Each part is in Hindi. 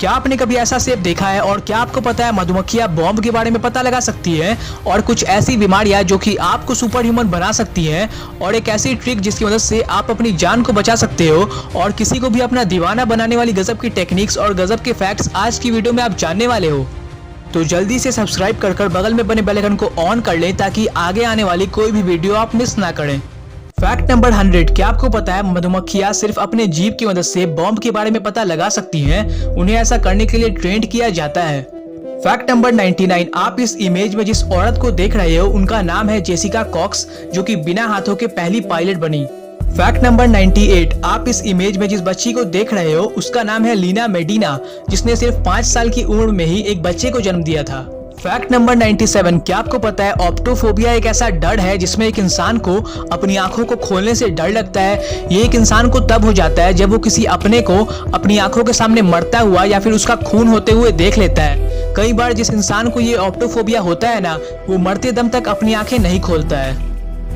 क्या आपने कभी ऐसा सेब देखा है और क्या आपको पता है मधुमक्खियां बॉम्ब के बारे में पता लगा सकती हैं और कुछ ऐसी बीमारियां जो कि आपको सुपर ह्यूमन बना सकती हैं और एक ऐसी ट्रिक जिसकी मदद से आप अपनी जान को बचा सकते हो और किसी को भी अपना दीवाना बनाने वाली गजब की टेक्निक्स और गजब के फैक्ट्स आज की वीडियो में आप जानने वाले हो। तो जल्दी से सब्सक्राइब कर बगल में बने बेल आइकन को ऑन कर लें ताकि आगे आने वाली कोई भी वीडियो आप मिस ना करें। फैक्ट नंबर 100, क्या आपको पता है मधुमक्खियां सिर्फ अपने जीभ की मदद से बॉम्ब के बारे में पता लगा सकती हैं। उन्हें ऐसा करने के लिए ट्रेंड किया जाता है। फैक्ट नंबर 99, आप इस इमेज में जिस औरत को देख रहे हो उनका नाम है जेसिका कॉक्स, जो कि बिना हाथों के पहली पायलट बनी। फैक्ट नंबर 98, आप इस इमेज में जिस बच्ची को देख रहे हो उसका नाम है लीना मेडिना, जिसने सिर्फ 5 साल की उम्र में ही एक बच्चे को जन्म दिया था। फैक्ट नंबर 97, क्या आपको पता है ऑप्टोफोबिया एक ऐसा डर है जिसमें एक इंसान को अपनी आंखों को खोलने से डर लगता है। ये एक इंसान को तब हो जाता है जब वो किसी अपने को अपनी आंखों के सामने मरता हुआ या फिर उसका खून होते हुए देख लेता है। कई बार जिस इंसान को ये ऑप्टोफोबिया होता है ना, वो मरते दम तक अपनी आंखें नहीं खोलता है।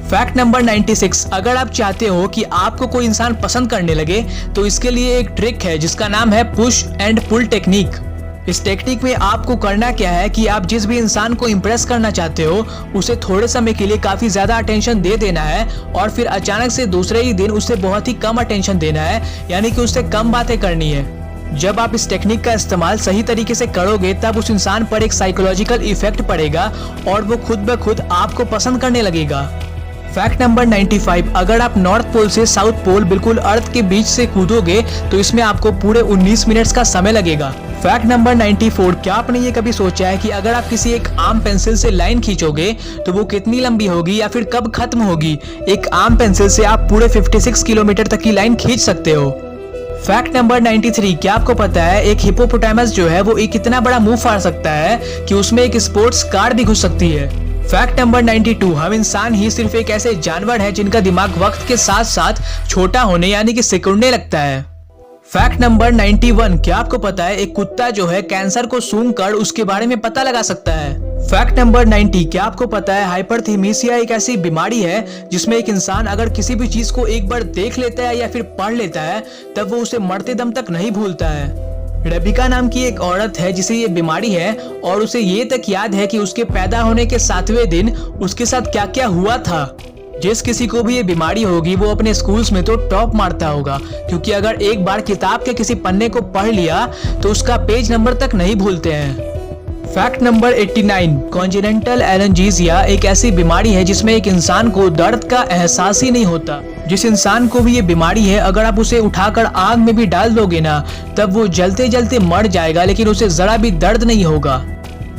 फैक्ट नंबर 96, अगर आप चाहते हो कि आपको कोई इंसान पसंद करने लगे तो इसके लिए एक ट्रिक है जिसका नाम है पुश एंड पुल टेक्निक। इस टेक्निक में आपको करना क्या है कि आप जिस भी इंसान को इम्प्रेस करना चाहते हो उसे थोड़े समय के लिए काफी ज्यादा अटेंशन दे देना है और फिर अचानक से दूसरे ही दिन उसे बहुत ही कम अटेंशन देना है, यानी कि उससे कम बातें करनी है। जब आप इस टेक्निक का इस्तेमाल सही तरीके से करोगे तब उस इंसान पर एक साइकोलॉजिकल इफेक्ट पड़ेगा और वो खुद ब खुद आपको पसंद करने लगेगा। फैक्ट नंबर 95, अगर आप नॉर्थ पोल से साउथ पोल बिल्कुल अर्थ के बीच से कूदोगे तो इसमें आपको पूरे 19 मिनट्स का समय लगेगा। फैक्ट नंबर 94, क्या आपने ये कभी सोचा है कि अगर आप किसी एक आम पेंसिल से लाइन खींचोगे तो वो कितनी लंबी होगी या फिर कब खत्म होगी? एक आम पेंसिल से आप पूरे 56 किलोमीटर तक की लाइन खींच सकते हो। फैक्ट नंबर 93, क्या आपको पता है एक हिप्पोपोटामस जो है वो एक इतना बड़ा मुंह फाड़ सकता है कि उसमें एक स्पोर्ट्स कार भी घुस सकती है। फैक्ट नंबर 92, हम इंसान ही सिर्फ एक ऐसे जानवर है जिनका दिमाग वक्त के साथ साथ छोटा होने यानी कि सिकुड़ने लगता है। फैक्ट नंबर 91, क्या आपको पता है एक कुत्ता जो है कैंसर को सूंघकर उसके बारे में पता लगा सकता है। फैक्ट नंबर 90, क्या आपको पता है हाइपरथेमेसिया एक ऐसी बीमारी है जिसमें एक इंसान अगर किसी भी चीज को एक बार देख लेता है या फिर पढ़ लेता है तब वो उसे मरते दम तक नहीं भूलता है। रेबिका नाम की एक औरत है जिसे ये बीमारी है और उसे ये तक याद है कि उसके पैदा होने के 7वें दिन उसके साथ क्या क्या हुआ था। जिस किसी को भी ये बीमारी होगी वो अपने स्कूल्स में तो टॉप मारता होगा, क्योंकि अगर एक बार किताब के किसी पन्ने को पढ़ लिया तो उसका पेज नंबर तक नहीं भूलते हैं। फैक्ट नंबर 89, कॉन्जेनिटल एलर्जीजिया एक ऐसी बीमारी है जिसमें एक इंसान को दर्द का एहसास ही नहीं होता। जिस इंसान को भी ये बीमारी है अगर आप उसे उठाकर आग में भी डाल दोगे ना तब वो जलते जलते मर जाएगा, लेकिन उसे जरा भी दर्द नहीं होगा।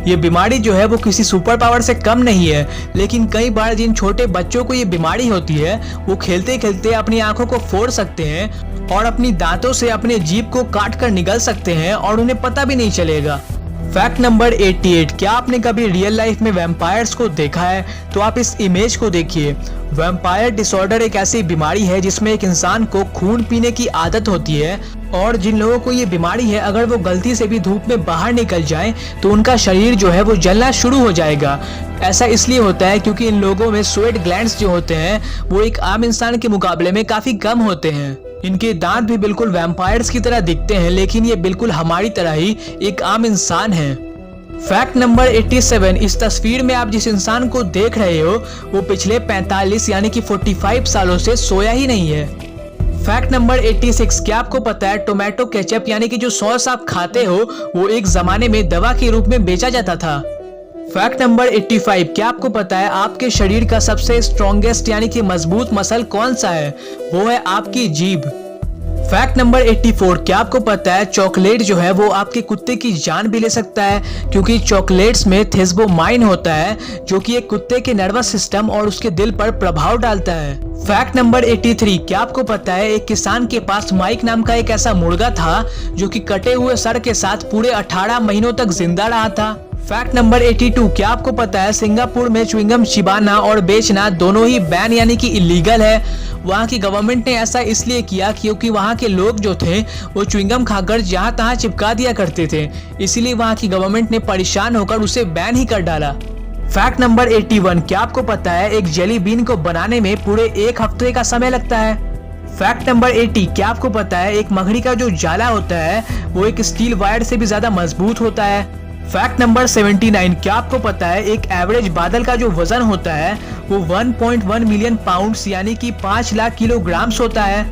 ये बीमारी जो है वो किसी सुपर पावर से कम नहीं है, लेकिन कई बार जिन छोटे बच्चों को ये बीमारी होती है वो खेलते खेलते अपनी आंखों को फोड़ सकते हैं और अपनी दांतों से अपने जीभ को काट कर निगल सकते हैं और उन्हें पता भी नहीं चलेगा। फैक्ट नंबर 88, क्या आपने कभी रियल लाइफ में वैम्पायर्स को देखा है? तो आप इस इमेज को देखिए। वैम्पायर डिसऑर्डर एक ऐसी बीमारी है जिसमें एक इंसान को खून पीने की आदत होती है और जिन लोगों को ये बीमारी है अगर वो गलती से भी धूप में बाहर निकल जाएं तो उनका शरीर जो है वो जलना शुरू हो जाएगा। ऐसा इसलिए होता है क्योंकि इन लोगों में स्वेट ग्लैंड्स जो होते हैं वो एक आम इंसान के मुकाबले में काफी कम होते हैं। इनके दांत भी बिल्कुल वैम्पायर्स की तरह दिखते हैं, लेकिन ये बिल्कुल हमारी तरह ही एक आम इंसान है। फैक्ट नंबर 87, इस तस्वीर में आप जिस इंसान को देख रहे हो वो पिछले 45 यानी कि 45 सालों से सोया ही नहीं है। फैक्ट नंबर 86, क्या आपको पता है टोमेटो केचप यानी कि जो सॉस आप खाते हो वो एक जमाने में दवा के रूप में बेचा जाता था। फैक्ट नंबर 85, क्या आपको पता है आपके शरीर का सबसे स्ट्रॉन्गेस्ट यानी कि मजबूत मसल कौन सा है? वो है आपकी जीभ। फैक्ट नंबर 84, क्या आपको पता है चॉकलेट जो है वो आपके कुत्ते की जान भी ले सकता है, क्योंकि चॉकलेट्स में थिस्बोमाइन होता है जो कि एक कुत्ते के नर्वस सिस्टम और उसके दिल पर प्रभाव डालता है। फैक्ट नंबर 83, क्या आपको पता है एक किसान के पास माइक नाम का एक ऐसा मुर्गा था जो कि कटे हुए सर के साथ पूरे 18 महीनों तक जिंदा रहा था। फैक्ट नंबर 82, क्या आपको पता है सिंगापुर में च्युइंगम चिबाना और बेचना दोनों ही बैन यानी कि इलीगल है। वहाँ की गवर्नमेंट ने ऐसा इसलिए किया क्योंकि वहाँ के लोग जो थे वो च्युइंगम खाकर जहाँ तहाँ चिपका दिया करते थे, इसीलिए वहाँ की गवर्नमेंट ने परेशान होकर उसे बैन ही कर डाला। फैक्ट नंबर 81, क्या आपको पता है एक जेली बीन को बनाने में पूरे 1 हफ्ते का समय लगता है। फैक्ट नंबर 80, क्या आपको पता है एक मकड़ी का जो जाला होता है वो एक स्टील वायर से भी ज्यादा मजबूत होता है। फैक्ट नंबर 79, क्या आपको पता है एक एवरेज बादल का जो वजन होता है वो 1.1 मिलियन पाउंड्स यानी कि 5 लाख किलोग्राम्स होता है।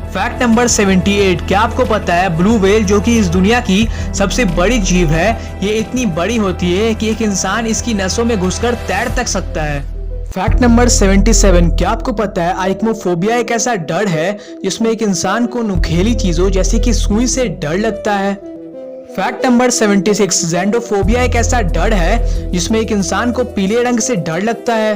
फैक्ट नंबर 78, क्या आपको पता है ब्लू व्हेल जो कि इस दुनिया की सबसे बड़ी जीव है, ये इतनी बड़ी होती है कि एक इंसान इसकी नसों में घुसकर तैर तक सकता है। फैक्ट नंबर 77, क्या आपको पता है आइक्मोफोबिया एक ऐसा डर है जिसमें एक इंसान को नुकीली चीजों जैसे कि सुई से डर लगता है। फैक्ट नंबर 76, ज़ेंडोफोबिया एक ऐसा डर है जिसमें एक इंसान को पीले रंग से डर लगता है।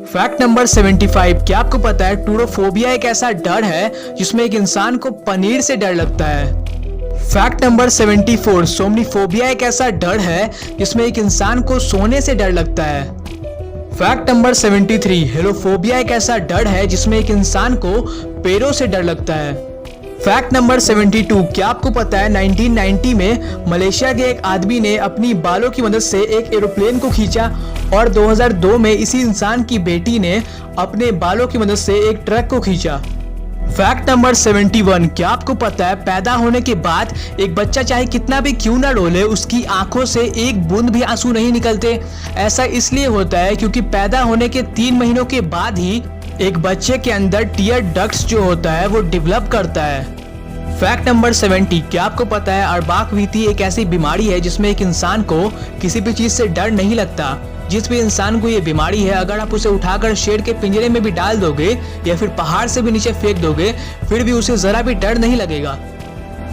फैक्ट नंबर 75, क्या आपको पता है टूरोफोबिया एक ऐसा डर है जिसमें एक इंसान को पनीर से डर लगता है। फैक्ट नंबर 74, सोमनीफोबिया एक ऐसा डर है जिसमें एक इंसान को सोने से डर लगता है। फैक्ट नंबर 73, हेलोफोबिया एक ऐसा डर है जिसमें एक इंसान को पैरों से डर लगता है। फैक्ट नंबर 72, क्या आपको पता है 1990 में मलेशिया के एक आदमी ने अपनी बालों की मदद से एक एरोप्लेन को खींचा और 2002 में इसी इंसान की बेटी ने अपने बालों की मदद से एक ट्रक को खींचा। फैक्ट नंबर 71, क्या आपको पता है पैदा होने के बाद एक बच्चा चाहे कितना भी क्यों ना रोले उसकी आंखों से एक बूंद भी आंसू नहीं निकलते। ऐसा इसलिए होता है क्योंकि पैदा होने के 3 महीनों के बाद ही एक बच्चे के अंदर टीयर डक्ट्स जो होता है वो डेवलप करता है। फैक्ट नंबर 70, क्या आपको पता है अर्बाकवीती एक ऐसी बीमारी है जिसमें एक इंसान को किसी भी चीज से डर नहीं लगता। जिस भी इंसान को ये बीमारी है अगर आप उसे उठाकर शेर के पिंजरे में भी डाल दोगे या फिर पहाड़ से भी नीचे फेंक दोगे फिर भी उसे जरा भी डर नहीं लगेगा।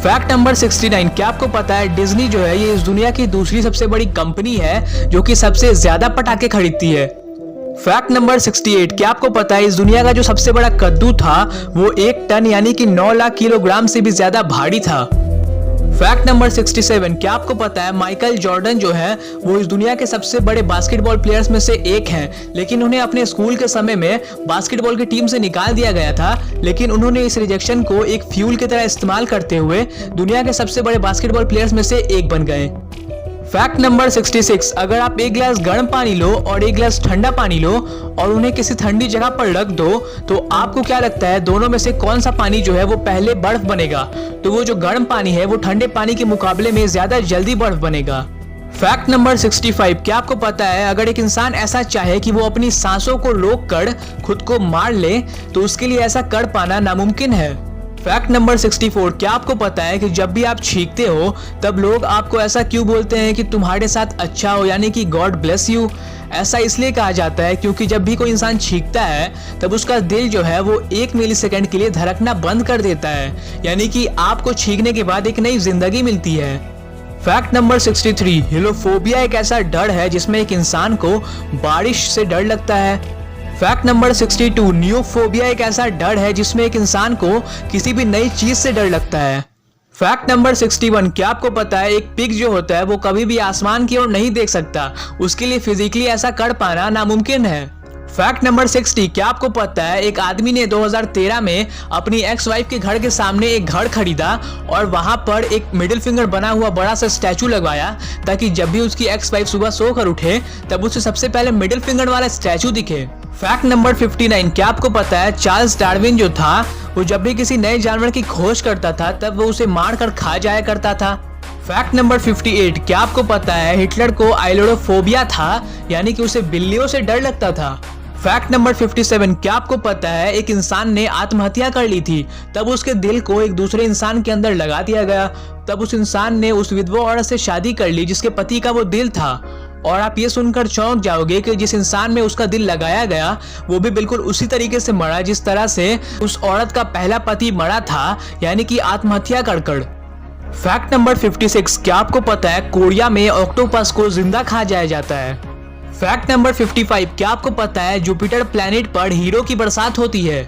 फैक्ट नंबर 69, क्या आपको पता है डिज्नी जो है ये इस दुनिया की दूसरी सबसे बड़ी कंपनी है जो कि सबसे ज्यादा पटाखे खरीदती है। फैक्ट नंबर 68, क्या आपको पता है इस दुनिया का जो सबसे बड़ा कद्दू था वो 1 टन यानी कि 9 लाख किलोग्राम से भी ज्यादा भारी था। फैक्ट नंबर 67, क्या आपको पता है माइकल जॉर्डन जो है वो इस दुनिया के सबसे बड़े बास्केटबॉल प्लेयर्स में से एक हैं, लेकिन उन्हें अपने स्कूल के समय में बास्केटबॉल की टीम से निकाल दिया गया था, लेकिन उन्होंने इस रिजेक्शन को एक फ्यूल की तरह इस्तेमाल करते हुए दुनिया के सबसे बड़े बास्केटबॉल प्लेयर्स में से एक बन गए। फैक्ट नंबर 66, अगर आप एक गिलास गर्म पानी लो और एक गिलास ठंडा पानी लो और उन्हें किसी ठंडी जगह पर रख दो तो आपको क्या लगता है दोनों में से कौन सा पानी जो है वो पहले बर्फ बनेगा? तो वो जो गर्म पानी है वो ठंडे पानी के मुकाबले में ज्यादा जल्दी बर्फ बनेगा। फैक्ट नंबर 65, क्या आपको पता है अगर एक इंसान ऐसा चाहे कि वो अपनी सांसों को रोककर खुद को मार ले तो उसके लिए ऐसा कर पाना नामुमकिन है। फैक्ट नंबर 64, क्या आपको पता है कि जब भी आप छींकते हो तब लोग आपको ऐसा क्यों बोलते हैं कि तुम्हारे साथ अच्छा हो यानी कि गॉड ब्लेस यू? ऐसा इसलिए कहा जाता है क्योंकि जब भी कोई इंसान छींकता है तब उसका दिल जो है वो 1 मिलीसेकंड के लिए धड़कना बंद कर देता है, यानी कि आपको छींकने के बाद एक नई जिंदगी मिलती है। फैक्ट नंबर 63, हेलोफोबिया एक ऐसा डर है जिसमें एक इंसान को बारिश से डर लगता है। फैक्ट नंबर 62, नियोफोबिया एक ऐसा डर है जिसमें एक इंसान को किसी भी नई चीज से डर लगता है। फैक्ट नंबर 61, क्या आपको पता है एक पिग जो होता है वो कभी भी आसमान की ओर नहीं देख सकता, उसके लिए फिजिकली ऐसा कर पाना नामुमकिन है। फैक्ट नंबर 60, क्या आपको पता है एक आदमी ने 2013 में अपनी एक्स वाइफ के घर के सामने एक घर खरीदा और वहां पर एक मिडिल फिंगर बना हुआ बड़ा सा स्टैचू लगवाया ताकि जब भी उसकी एक्स वाइफ सुबह सोकर उठे तब उसे सबसे पहले मिडिल फिंगर वाला स्टैचू दिखे। फैक्ट नंबर 59, क्या आपको पता है चार्ल्स डार्विन जो था वो जब भी किसी नए जानवर की खोज करता था तब वो उसे मार कर खा जाया करता था। फैक्ट नंबर 58, क्या आपको पता है हिटलर को आइलोडोफोबिया था यानी कि उसे बिल्लियों से डर लगता था। फैक्ट नंबर 57, क्या आपको पता है एक इंसान ने आत्महत्या कर ली थी तब उसके दिल को एक दूसरे इंसान के अंदर लगा दिया गया, तब उस इंसान ने उस विधवा औरत से शादी कर ली जिसके पति का वो दिल था। और आप ये सुनकर चौंक जाओगे कि जिस इंसान में उसका दिल लगाया गया वो भी बिल्कुल उसी तरीके से मरा जिस तरह से उस औरत का पहला पति मरा था, यानी कि आत्महत्या कर। फैक्ट नंबर 56, क्या आपको पता है कोरिया में ऑक्टोपस को जिंदा खा जाया जाता है। फैक्ट नंबर 55, क्या आपको पता है जुपिटर प्लैनेट पर हीरो की बरसात होती है।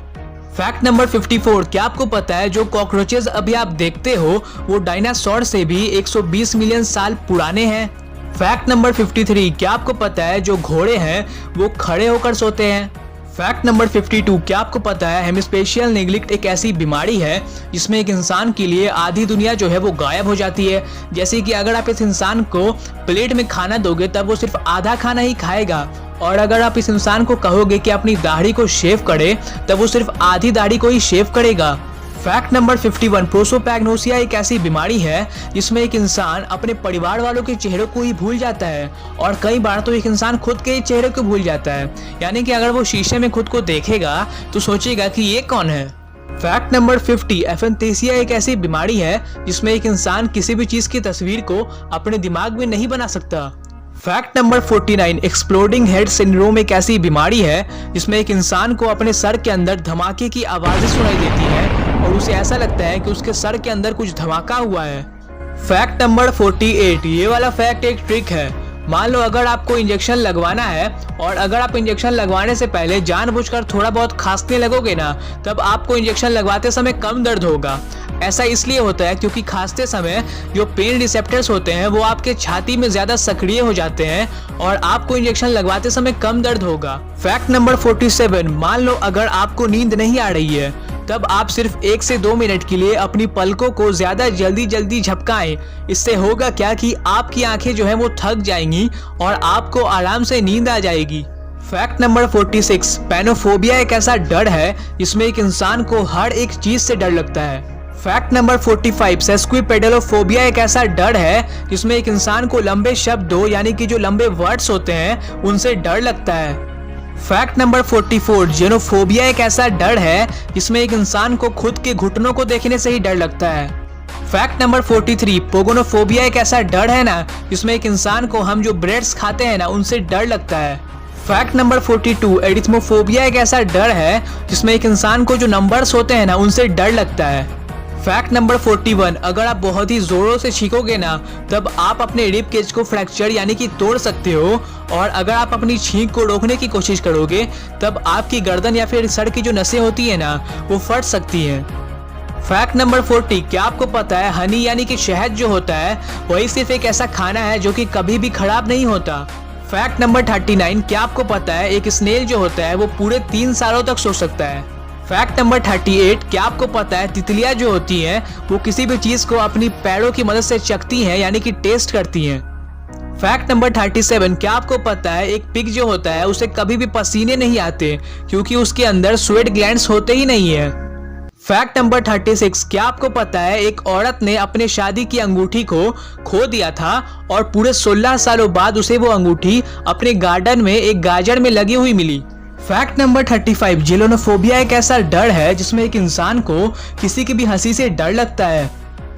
फैक्ट नंबर 54, क्या आपको पता है जो कॉकरोचेस अभी आप देखते हो वो डायनासोर से भी 120 मिलियन साल पुराने हैं। फैक्ट नंबर 53, क्या आपको पता है जो घोड़े हैं वो खड़े होकर सोते हैं। फैक्ट नंबर 52, क्या आपको पता है हेमिस्पेशियल नेग्लेक्ट एक ऐसी बीमारी है जिसमें एक इंसान के लिए आधी दुनिया जो है वो गायब हो जाती है। जैसे कि अगर आप इस इंसान को प्लेट में खाना दोगे तब वो सिर्फ आधा खाना ही खाएगा और अगर आप इस इंसान को कहोगे कि अपनी दाढ़ी को शेव करे, तब वो सिर्फ आधी दाढ़ी को ही शेव करेगा। फैक्ट नंबर 51, प्रोसोपैग्नोसिया एक ऐसी बीमारी है जिसमें एक इंसान अपने परिवार वालों के चेहरे को ही भूल जाता है और कई बार तो एक इंसान खुद के चेहरे को भूल जाता है, यानी कि अगर वो शीशे में खुद को देखेगा तो सोचेगा कि ये कौन है। फैक्ट नंबर 50, एफेंथेसिया एक ऐसी बीमारी है जिसमें एक इंसान किसी भी चीज की तस्वीर को अपने दिमाग में नहीं बना सकता। Fact number 49, exploding head syndrome एक ऐसी बीमारी है जिसमें एक इंसान को अपने सर के अंदर धमाके की आवाजें सुनाई देती है और उसे ऐसा लगता है कि उसके सर के अंदर कुछ धमाका हुआ है। फैक्ट नंबर 48, ये वाला फैक्ट एक ट्रिक है। मान लो अगर आपको इंजेक्शन लगवाना है और अगर आप इंजेक्शन लगवाने से पहले जानबूझकर थोड़ा बहुत खांसने लगोगे ना, तब आपको इंजेक्शन लगवाते समय कम दर्द होगा। ऐसा इसलिए होता है क्योंकि खांसते समय जो पेन रिसेप्टर्स होते हैं वो आपके छाती में ज्यादा सक्रिय हो जाते हैं और आपको इंजेक्शन लगवाते समय कम दर्द होगा। फैक्ट नंबर 47, मान लो अगर आपको नींद नहीं आ रही है, तब आप सिर्फ 1 से 2 मिनट के लिए अपनी पलकों को ज्यादा जल्दी झपकाएं। इससे होगा क्या कि आपकी आंखें जो है वो थक जाएंगी और आपको आराम से नींद आ जाएगी। फैक्ट नंबर 46, पैनोफोबिया एक ऐसा डर है जिसमें एक इंसान को हर एक चीज से डर लगता है। फैक्ट नंबर 45, सेस्क्विपेडलोफोबिया एक ऐसा डर है जिसमें एक इंसान को लंबे शब्दों यानी कि जो लंबे वर्ड्स होते हैं उनसे डर लगता है। फैक्ट नंबर 44, जेनोफोबिया एक ऐसा डर है जिसमें एक इंसान को खुद के घुटनों को देखने से ही डर लगता है। फैक्ट नंबर 43, पोगोनोफोबिया एक ऐसा डर है ना जिसमें एक इंसान को हम जो ब्रेड्स खाते हैं ना उनसे डर लगता है। फैक्ट नंबर 42, एरिथ्मोफोबिया एक ऐसा डर है जिसमें एक इंसान को जो नंबर्स होते हैं ना उनसे डर लगता है। फैक्ट नंबर 41, अगर आप बहुत ही जोरों से छींकोगे ना तब आप अपने रिब केज को फ्रैक्चर यानी कि तोड़ सकते हो और अगर आप अपनी छींक को रोकने की कोशिश करोगे तब आपकी गर्दन या फिर सर की जो नसें होती है ना वो फट सकती हैं। फैक्ट नंबर 40, क्या आपको पता है हनी यानी कि शहद जो होता है वही सिर्फ एक ऐसा खाना है जो कि कभी भी खराब नहीं होता। फैक्ट नंबर 39, क्या आपको पता है एक स्नेल जो होता है वो पूरे 3 सालों तक सो सकता है। फैक्ट नंबर 38, क्या आपको पता है तितलियां जो होती हैं वो किसी भी चीज को अपनी पैरों की मदद से चखती हैं यानी कि टेस्ट करती हैं। फैक्ट नंबर 37, क्या आपको पता है एक पिग जो होता है उसे कभी भी पसीने नहीं आते क्योंकि उसके अंदर स्वेट ग्लैंड्स होते ही नहीं है। फैक्ट नंबर 36, क्या आपको पता है एक औरत ने अपने शादी की अंगूठी को खो दिया था और पूरे 16 सालों बाद उसे वो अंगूठी अपने गार्डन में एक गाजर में लगी हुई मिली। फैक्ट नंबर 35, जेलोनोफोबिया एक ऐसा डर है जिसमें एक इंसान को किसी की भी हंसी से डर लगता है।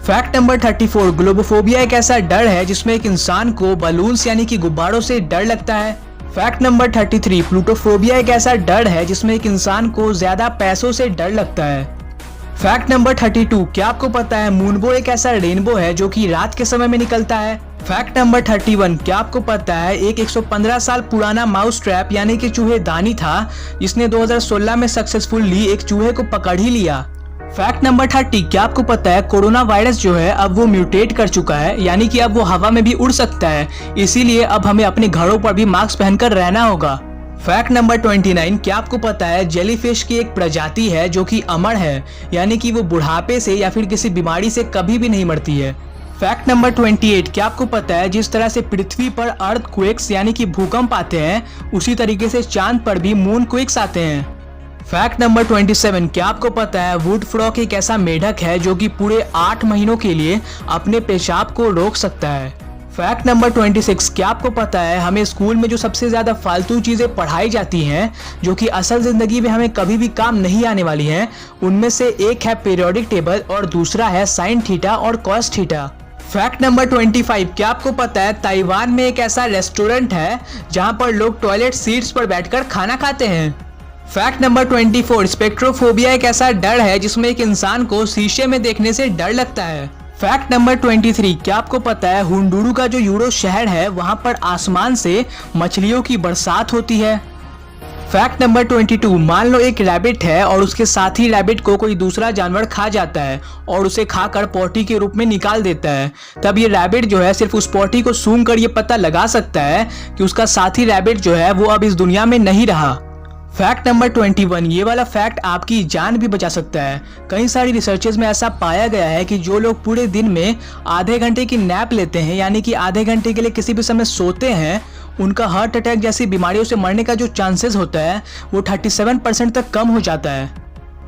फैक्ट नंबर 34, ग्लोबोफोबिया एक ऐसा डर है जिसमें एक इंसान को बलून्स यानी कि गुब्बारों से डर लगता है। फैक्ट नंबर 33, प्लूटोफोबिया एक ऐसा डर है जिसमें एक इंसान को ज्यादा पैसों से डर लगता है। फैक्ट नंबर 32, क्या आपको पता है मूनबो एक ऐसा रेनबो है जो कि रात के समय में निकलता है। फैक्ट नंबर 31, क्या आपको पता है एक 115 साल पुराना माउस ट्रैप यानी कि चूहेदानी था जिसने 2016 में सक्सेसफुली एक चूहे को पकड़ ही लिया। फैक्ट नंबर 30, क्या आपको पता है कोरोना वायरस जो है अब वो म्यूटेट कर चुका है यानी कि अब वो हवा में भी उड़ सकता है, इसीलिए अब हमें अपने घरों पर भी मास्क पहनकर रहना होगा। फैक्ट नंबर 29, क्या आपको पता है जेलीफिश की एक प्रजाति है जो कि अमर है यानी कि वो बुढ़ापे से या फिर किसी बीमारी से कभी भी नहीं मरती है। फैक्ट नंबर 28, क्या आपको पता है जिस तरह से पृथ्वी पर अर्थक्वेक्स यानी कि भूकंप आते हैं उसी तरीके से चांद पर भी मूनक्वेक्स आते हैं। फैक्ट नंबर 27, क्या आपको पता है वुड फ्रॉग एक ऐसा मेढक है जो कि पूरे 8 महीनों के लिए अपने पेशाब को रोक सकता है। फैक्ट नंबर 26, क्या आपको पता है हमें स्कूल में जो सबसे ज्यादा फालतू चीजें पढ़ाई जाती हैं जो कि असल जिंदगी में हमें कभी भी काम नहीं आने वाली हैं, उनमें से एक है पीरियोडिक टेबल और दूसरा है साइन थीटा और कॉस थीटा। फैक्ट नंबर 25, क्या आपको पता है ताइवान में एक ऐसा रेस्टोरेंट है जहां पर लोग टॉयलेट सीट्स पर बैठकर खाना खाते हैं। फैक्ट नंबर 24, स्पेक्ट्रोफोबिया एक ऐसा डर है जिसमें एक इंसान को शीशे में देखने से डर लगता है। फैक्ट नंबर 23, क्या आपको पता है हुंडुरु का जो यूरो शहर है वहां पर आसमान से मछलियों की बरसात होती है। फैक्ट नंबर 22, मान लो एक रैबिट है और उसके साथी रैबिट को कोई दूसरा जानवर खा जाता है और उसे खाकर पॉटी के रूप में निकाल देता है, तब ये रैबिट जो है सिर्फ उस पॉटी को सूंघ कर ये पता लगा सकता है कि उसका साथी रैबिट जो है वो अब इस दुनिया में नहीं रहा। फैक्ट नंबर 21, ये वाला फैक्ट आपकी जान भी बचा सकता है। कई सारी रिसर्चेज में ऐसा पाया गया है कि जो लोग पूरे दिन में आधे घंटे की नैप लेते हैं यानी कि आधे घंटे के लिए किसी भी समय सोते हैं, उनका हार्ट अटैक जैसी बीमारियों से मरने का जो चांसेस होता है वो 37% तक कम हो जाता है।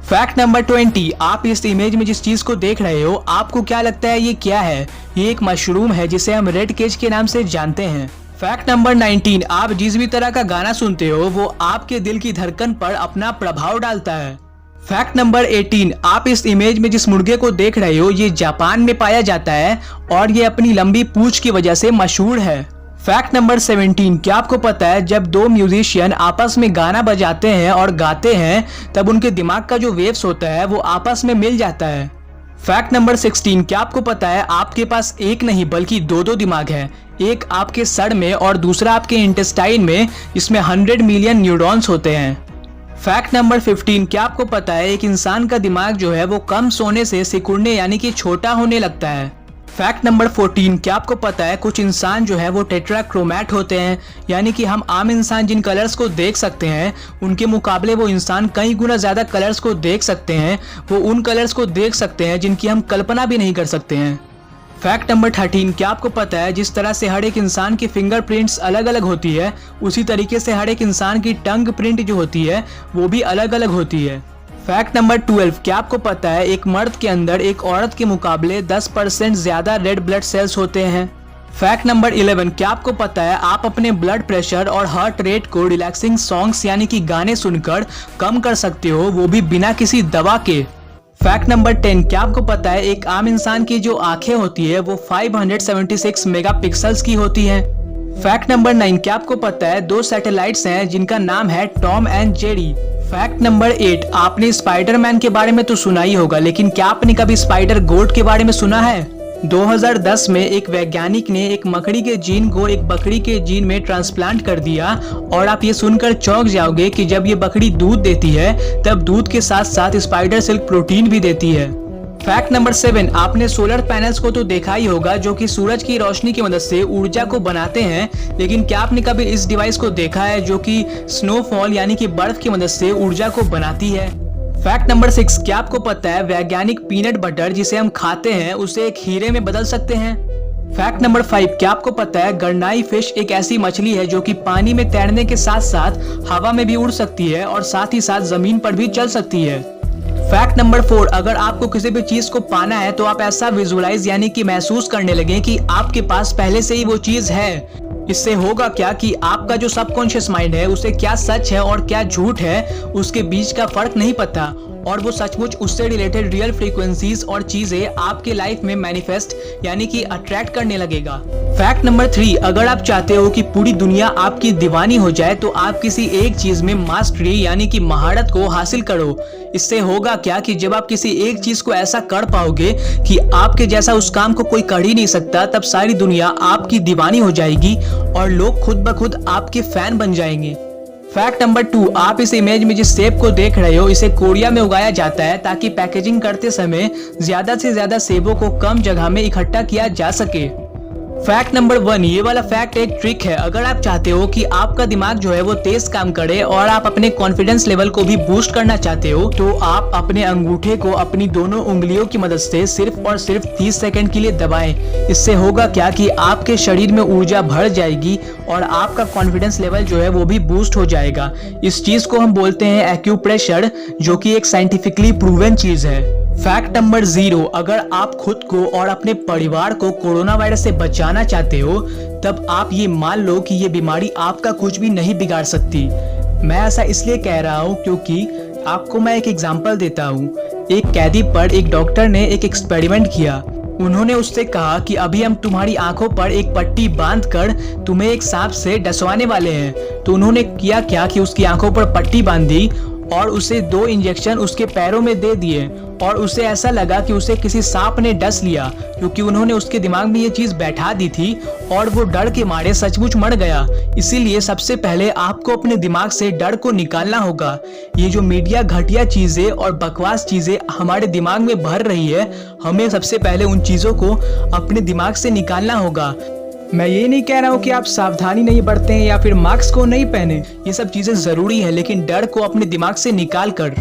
फैक्ट नंबर 20, आप इस इमेज में जिस चीज को देख रहे हो आपको क्या लगता है ये क्या है? ये एक मशरूम है जिसे हम रेड केज के नाम से जानते हैं। फैक्ट नंबर 19, आप जिस भी तरह का गाना सुनते हो वो आपके दिल की धड़कन पर अपना प्रभाव डालता है। फैक्ट नंबर 18, आप इस इमेज में जिस मुर्गे को देख रहे हो ये जापान में पाया जाता है और ये अपनी लंबी पूंछ की वजह से मशहूर है। फैक्ट नंबर 17, क्या आपको पता है जब दो म्यूजिशियन आपस में गाना बजाते हैं और गाते हैं तब उनके दिमाग का जो वेव्स होता है वो आपस में मिल जाता है। फैक्ट नंबर 16, क्या आपको पता है आपके पास एक नहीं बल्कि दो दिमाग है, एक आपके सर में और दूसरा आपके इंटेस्टाइन में, जिसमें 100 मिलियन न्यूरॉन्स होते हैं। फैक्ट नंबर 15, क्या आपको पता है एक इंसान का दिमाग जो है वो कम सोने से सिकुड़ने यानी कि छोटा होने लगता है। फैक्ट नंबर 14, क्या आपको पता है कुछ इंसान जो है वो टेट्राक्रोमैट होते हैं, यानी कि हम आम इंसान जिन कलर्स को देख सकते हैं उनके मुकाबले वो इंसान कई गुना ज्यादा कलर्स को देख सकते हैं, वो उन कलर्स को देख सकते हैं जिनकी हम कल्पना भी नहीं कर सकते हैं। फैक्ट नंबर 13, क्या आपको पता है जिस तरह से हर एक इंसान की फिंगरप्रिंट्स अलग अलग होती है उसी तरीके से हर एक इंसान की टंग प्रिंट जो होती है वो भी अलग अलग होती है। फैक्ट नंबर 12, क्या आपको पता है एक मर्द के अंदर एक औरत के मुकाबले 10% ज्यादा रेड ब्लड सेल्स होते हैं। फैक्ट नंबर 11, क्या आपको पता है आप अपने ब्लड प्रेशर और हार्ट रेट को रिलैक्सिंग सॉन्ग्स यानी कि गाने सुनकर कम कर सकते हो, वो भी बिना किसी दवा के। फैक्ट नंबर 10, क्या आपको पता है एक आम इंसान की जो आंखें होती है वो 576 मेगापिक्सल्स की होती हैं। फैक्ट नंबर 9, क्या आपको पता है दो सैटेलाइट्स हैं जिनका नाम है Tom and Jerry. Fact number 8, आपने स्पाइडरमैन के बारे में तो सुना ही होगा, लेकिन क्या आपने कभी स्पाइडर गोट के बारे में सुना है? 2010 में एक वैज्ञानिक ने एक मकड़ी के जीन को एक बकरी के जीन में ट्रांसप्लांट कर दिया और आप ये सुनकर चौंक जाओगे कि जब ये बकरी दूध देती है तब दूध के साथ साथ स्पाइडर सिल्क प्रोटीन भी देती है। फैक्ट नंबर 7, आपने सोलर पैनल्स को तो देखा ही होगा जो कि सूरज की रोशनी की मदद से ऊर्जा को बनाते हैं, लेकिन क्या आपने कभी इस डिवाइस को देखा है जो कि स्नोफॉल यानी कि बर्फ की मदद से ऊर्जा को बनाती है? फैक्ट नंबर 6, क्या आपको पता है वैज्ञानिक पीनट बटर जिसे हम खाते हैं उसे एक हीरे में बदल सकते हैं? फैक्ट नंबर 5, क्या आपको पता है गरनाई फिश एक ऐसी मछली है जो कि पानी में तैरने के साथ साथ हवा में भी उड़ सकती है और साथ ही साथ जमीन पर भी चल सकती है। फैक्ट नंबर 4, अगर आपको किसी भी चीज को पाना है तो आप ऐसा विजुअलाइज यानी कि महसूस करने लगे कि आपके पास पहले से ही वो चीज है। इससे होगा क्या कि आपका जो सबकॉन्शियस माइंड है उसे क्या सच है और क्या झूठ है उसके बीच का फर्क नहीं पता और वो सचमुच उससे रिलेटेड रियल फ्रीक्वेंसीज और चीजें आपके लाइफ में मैनिफेस्ट यानी कि अट्रैक्ट करने लगेगा। फैक्ट नंबर 3, अगर आप चाहते हो कि पूरी दुनिया आपकी दीवानी हो जाए तो आप किसी एक चीज में मास्टरी यानी कि महारत को हासिल करो। इससे होगा क्या कि जब आप किसी एक चीज को ऐसा कर पाओगे कि आपके जैसा उस काम को कोई कर ही नहीं सकता, तब सारी दुनिया आपकी दीवानी हो जाएगी और लोग खुद ब खुद आपके फैन बन जाएंगे। फैक्ट नंबर 2, आप इस इमेज में जिस सेब को देख रहे हो इसे कोरिया में उगाया जाता है ताकि पैकेजिंग करते समय ज्यादा से ज्यादा सेबों को कम जगह में इकट्ठा किया जा सके। फैक्ट नंबर 1, ये वाला फैक्ट एक ट्रिक है। अगर आप चाहते हो कि आपका दिमाग जो है वो तेज काम करे और आप अपने कॉन्फिडेंस लेवल को भी बूस्ट करना चाहते हो तो आप अपने अंगूठे को अपनी दोनों उंगलियों की मदद से सिर्फ और सिर्फ 30 सेकंड के लिए दबाएं। इससे होगा क्या कि आपके शरीर में ऊर्जा भर जाएगी और आपका कॉन्फिडेंस लेवल जो है वो भी बूस्ट हो जाएगा। इस चीज को हम बोलते हैं एक्यूप्रेशर, जो कि एक साइंटिफिकली प्रूवन चीज है। फैक्ट नंबर 0, अगर आप खुद को और अपने परिवार को कोरोना वायरस से बचाना चाहते हो तब आप ये मान लो कि ये बीमारी आपका कुछ भी नहीं बिगाड़ सकती। मैं ऐसा इसलिए कह रहा हूँ क्योंकि आपको मैं एक एग्जांपल देता हूँ। एक कैदी पर एक डॉक्टर ने एक एक्सपेरिमेंट किया। उन्होंने उससे कहा कि अभी हम तुम्हारी आंखों पर एक पट्टी बांधकर तुम्हें एक सांप से डसवाने वाले हैं। तो उन्होंने किया क्या कि उसकी आंखों पर पट्टी बांध दी और उसे 2 इंजेक्शन उसके पैरों में दे दिए और उसे ऐसा लगा कि उसे किसी सांप ने डस लिया, क्योंकि उन्होंने उसके दिमाग में ये चीज बैठा दी थी और वो डर के मारे सचमुच मर गया। इसीलिए सबसे पहले आपको अपने दिमाग से डर को निकालना होगा। ये जो मीडिया घटिया चीजें और बकवास चीजें हमारे दिमाग में भर रही है, हमें सबसे पहले उन चीजों को अपने दिमाग से निकालना होगा। मैं ये नहीं कह रहा हूँ कि आप सावधानी नहीं बरतें या फिर मास्क को नहीं पहने, ये सब चीजें जरूरी है, लेकिन डर को अपने दिमाग से निकाल कर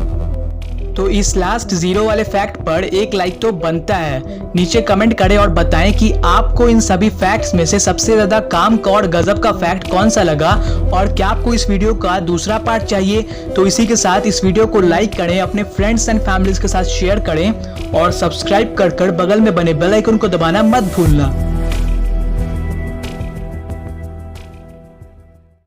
तो इस लास्ट 0 वाले फैक्ट पर एक लाइक तो बनता है। नीचे कमेंट करें और बताएं कि आपको इन सभी फैक्ट्स में से सबसे ज्यादा काम का और गजब का फैक्ट कौन सा लगा, और क्या आपको इस वीडियो का दूसरा पार्ट चाहिए। तो इसी के साथ इस वीडियो को लाइक करें, अपने फ्रेंड्स एंड फैमिलीज के साथ शेयर करें और सब्सक्राइब कर बगल में बने बेल आइकन को दबाना मत भूलना।